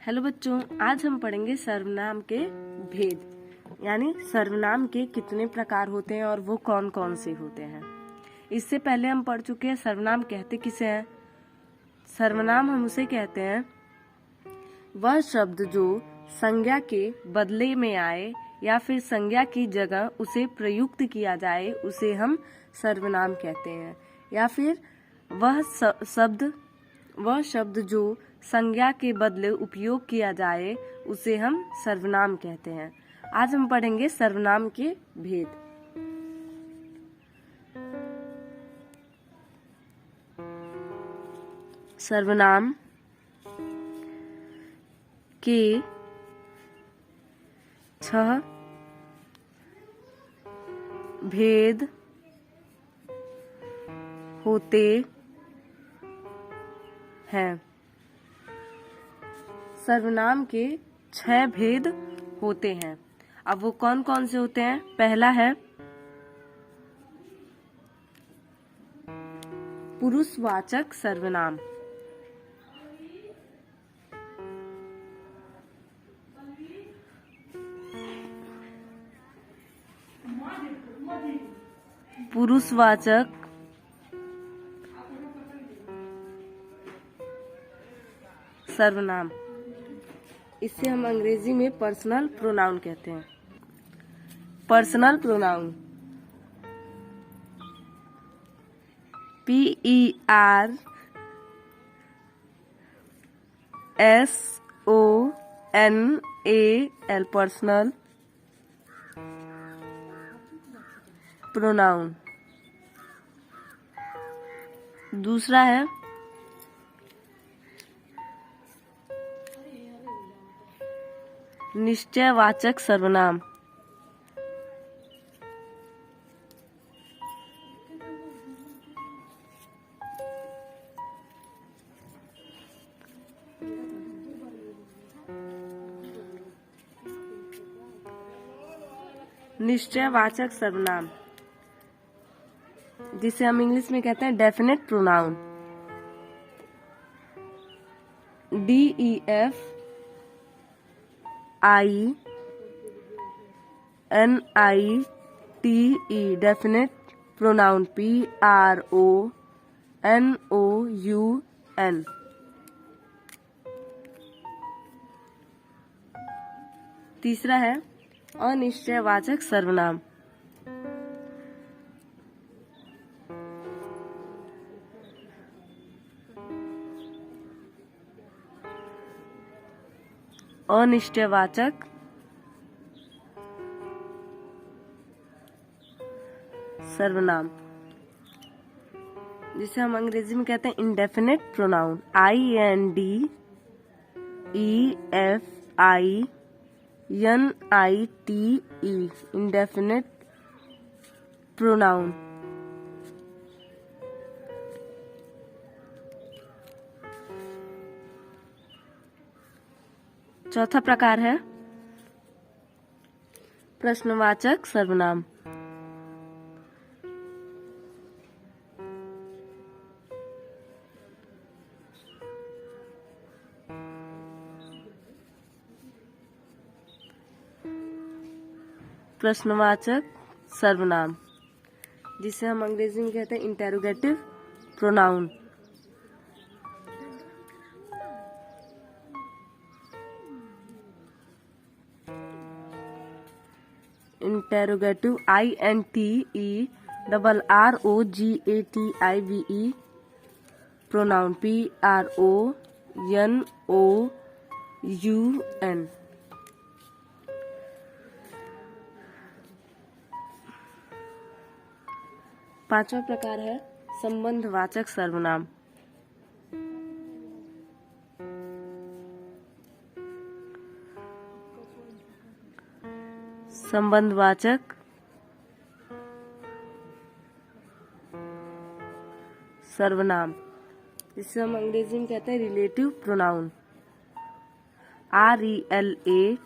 Hello बच्चों, आज हम पढ़ेंगे सर्वनाम के भेद, यानी सर्वनाम के कितने प्रकार होते हैं और वो कौन कौन से होते हैं। इससे पहले हम पढ़ चुके हैं सर्वनाम कहते किसे हैं। सर्वनाम हम उसे कहते हैं वह शब्द जो संज्ञा के बदले में आए या फिर संज्ञा की जगह उसे प्रयुक्त किया जाए, उसे हम सर्वनाम कहते हैं। या फिर वह शब्द जो संज्ञा के बदले उपयोग किया जाए उसे हम सर्वनाम कहते हैं। आज हम पढ़ेंगे सर्वनाम के भेद। सर्वनाम के 6 भेद होते हैं। सर्वनाम के 6 भेद होते हैं। अब वो कौन कौन से होते हैं। पहला है पुरुषवाचक सर्वनाम। पुरुषवाचक सर्वनाम, इसे हम अंग्रेजी में पर्सनल प्रोनाउन कहते हैं। Personal pronoun PERSONAL personal pronoun. दूसरा है निश्चयवाचक सर्वनाम। निश्चयवाचक सर्वनाम जिसे हम इंग्लिश में कहते हैं definite pronoun. DEFINITE definite pronoun PRONOUN। तीसरा है अनिश्चयवाचक सर्वनाम। अनिश्चयवाचक सर्वनाम जिसे हम अंग्रेजी में कहते हैं indefinite pronoun. INDEFINITE indefinite pronoun. चौथा प्रकार है प्रश्नवाचक सर्वनाम। प्रश्नवाचक सर्वनाम जिसे हम अंग्रेजी में कहते हैं interrogative pronoun. Interrogative INTERROGATIVE pronoun PRONOUN। पांचवा प्रकार है संबंधवाचक सर्वनाम। संबंधवाचक सर्वनाम जिसे हम अंग्रेजी में कहते हैं relative pronoun. RELATIVE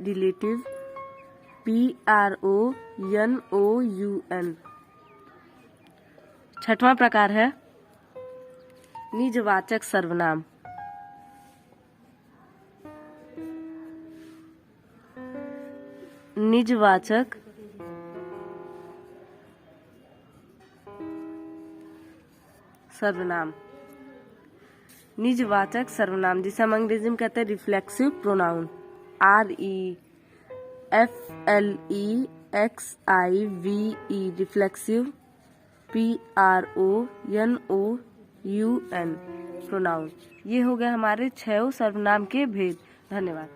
relative PRONOUN। छठवां प्रकार है निजवाचक सर्वनाम। निजवाचक सर्वनाम। निजवाचक सर्वनाम जिसे हम अंग्रेजी में कहते हैं reflexive pronoun. REFLEXIVE reflexive. PRONOUN pronoun. ये हो गए हमारे 6 सर्वनाम के भेद। धन्यवाद।